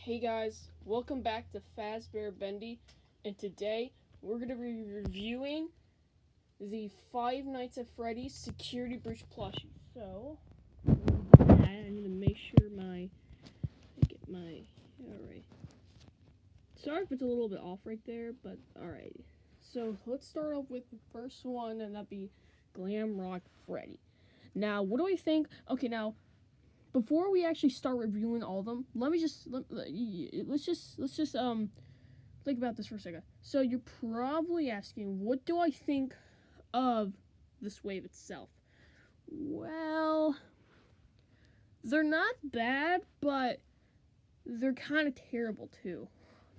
Hey guys, welcome back to Fazbear Bendy, and today we're going to be reviewing the Five Nights at Freddy's Security Breach plushie. So, I need to make sure alright. Sorry if it's a little bit off right there, but alright. So, let's start off with the first one, and that'd be Glam Rock Freddy. Now, what do I think? Okay, now, before we actually start reviewing all of them, let's just think about this for a second. So you're probably asking, what do I think of this wave itself? Well, they're not bad, but they're kind of terrible too.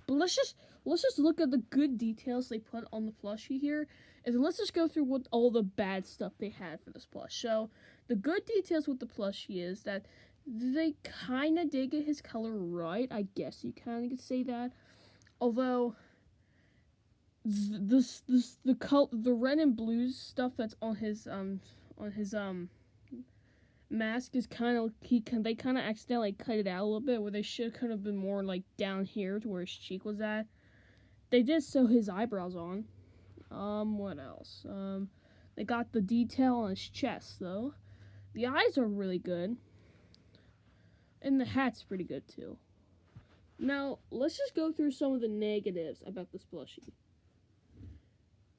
But let's just look at the good details they put on the plushie here, and then let's just go through what all the bad stuff they had for this plush. So the good details with the plushie is that they kind of did get his color right. I guess you kind of could say that. Although the red and blue stuff that's on his mask is they kind of accidentally cut it out a little bit, where they could have been more like down here to where his cheek was at. They did sew his eyebrows on. What else? They got the detail on his chest though. The eyes are really good. And the hat's pretty good too. Now, let's just go through some of the negatives about this plushie.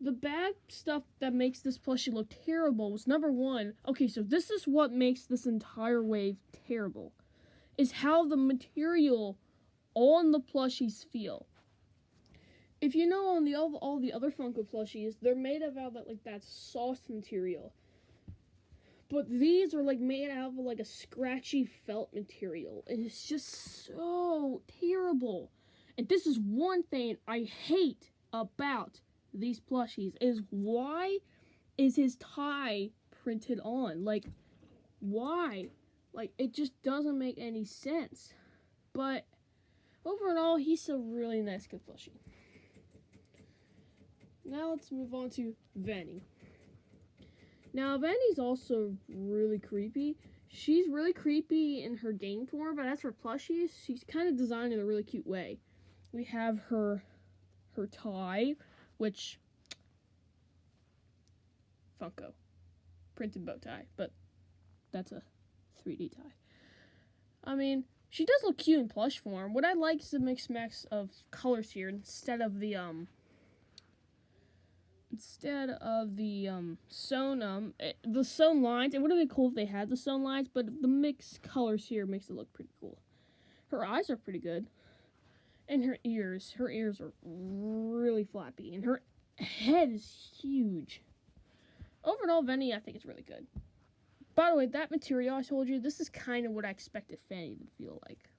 The bad stuff that makes this plushie look terrible was, number one, okay, so this is what makes this entire wave terrible, is how the material on the plushies feel. If you know on all the other Funko plushies, they're made of that soft material. But these are made out of a scratchy felt material. And it's just so terrible. And this is one thing I hate about these plushies, is why is his tie printed on? Why? It just doesn't make any sense. But overall, he's a really nice good plushie. Now let's move on to Vanny. Now, Vanny's also really creepy. She's really creepy in her game form, but as for plushies, she's kind of designed in a really cute way. We have her tie, which Funko printed bow tie, but that's a 3D tie. I mean, she does look cute in plush form. What I like is the mix of colors here instead of the sewn lines. It would have been cool if they had the sewn lines, but the mixed colors here makes it look pretty cool. Her eyes are pretty good. And her ears are really flappy, and her head is huge. Overall, Vanny, I think it's really good. By the way, that material I told you, this is kind of what I expected Fanny to feel like.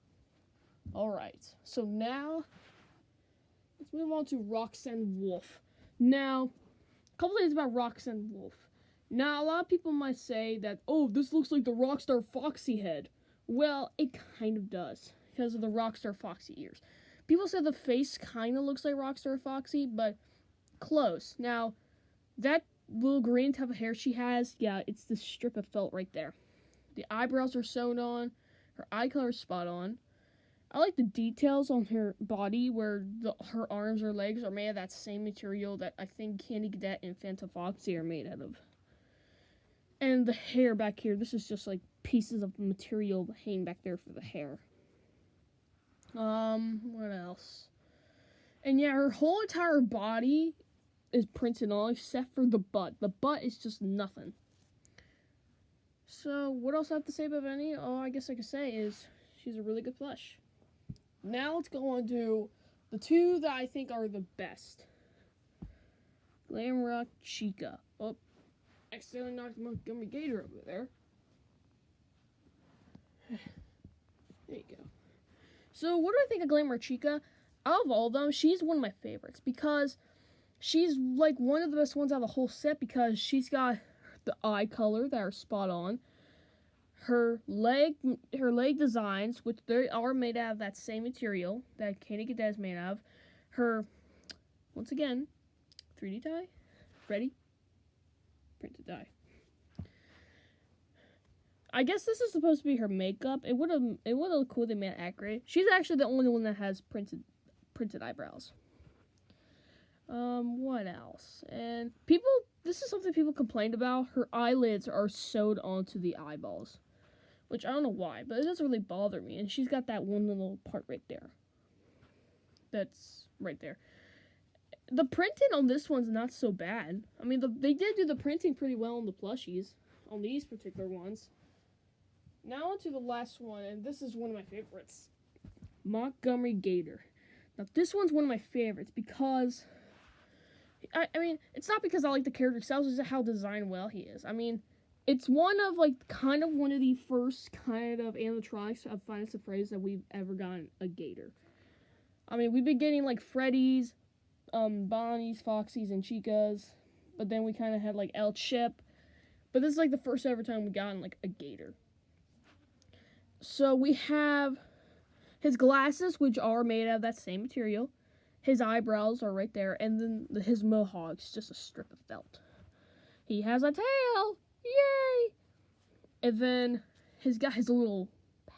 Alright, so now, let's move on to Roxanne Wolf. Now, a couple things about Roxanne Wolf. Now, a lot of people might say that, oh, this looks like the Rockstar Foxy head. Well, it kind of does, because of the Rockstar Foxy ears. People say the face kind of looks like Rockstar Foxy, but close. Now, that little green type of hair she has, yeah, it's the strip of felt right there. The eyebrows are sewn on. Her eye color is spot on. I like the details on her body where her arms or legs are made of that same material that I think Candy Cadet and Phantom Foxy are made out of. And the hair back here, this is just pieces of material hanging back there for the hair. What else? And yeah, her whole entire body is printed on except for the butt. The butt is just nothing. So, what else I have to say about Vanny? All I guess I could say is she's a really good plush. Now let's go on to the two that I think are the best. Glam Chica. Oh, accidentally knocked Montgomery Gator over there. There you go. So, what do I think of Glam Chica? Out of all of them, she's one of my favorites because she's one of the best ones out of the whole set, because she's got the eye color that are spot on. Her leg designs, which they are made out of that same material that Candy Cadet is made out of. Her, once again, 3D tie, Freddy, printed die. I guess this is supposed to be her makeup. It would have looked cool if they made it accurate. She's actually the only one that has printed eyebrows. What else? And this is something people complained about. Her eyelids are sewed onto the eyeballs, which I don't know why, but it doesn't really bother me. And she's got that one little part right there. That's right there. The printing on this one's not so bad. I mean, they did do the printing pretty well on the plushies, on these particular ones. Now on to the last one, and this is one of my favorites. Montgomery Gator. Now, this one's one of my favorites because... I mean, it's not because I like the character itself, it's just how designed well he is. I mean, it's one of the first kind of animatronics of Five Nights at Freddy's that we've ever gotten a gator. I mean, we've been getting, Freddy's, Bonnie's, Foxy's, and Chica's, but then we kind of had, El Chip, but this is, the first ever time we gotten, a gator. So, we have his glasses, which are made out of that same material. His eyebrows are right there, and then his mohawk's just a strip of felt. He has a tail! Yay! And then he's got his little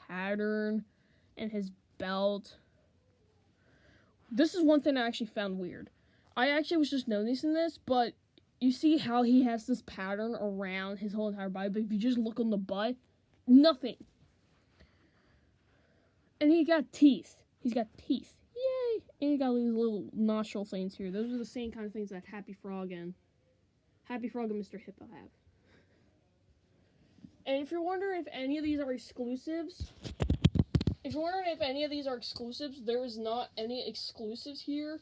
pattern and his belt. This is one thing I actually found weird. I actually was just noticing this, but you see how he has this pattern around his whole entire body, but if you just look on the butt, nothing. And he got teeth. He's got teeth. Yay! And he got these little nostril things here. Those are the same kind of things that Happy Frog and Mr. Hippo have. And if you're wondering if any of these are exclusives, there is not any exclusives here.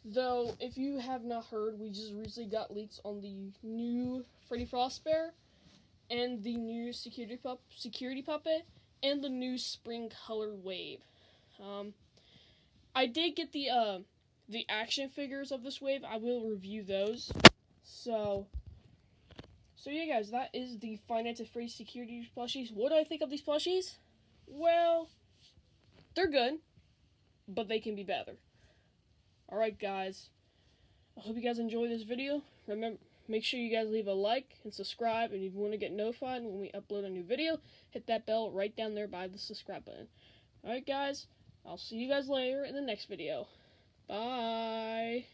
Though, if you have not heard, we just recently got leaks on the new Freddy Frostbear, and the new security puppet, and the new spring colored wave. I did get the action figures of this wave. I will review those. So yeah, guys, that is the Five Nights at Freddy's security plushies. What do I think of these plushies? Well, they're good, but they can be better. Alright, guys. I hope you guys enjoy this video. Remember, make sure you guys leave a like and subscribe, and if you want to get notified when we upload a new video, hit that bell right down there by the subscribe button. Alright, guys. I'll see you guys later in the next video. Bye.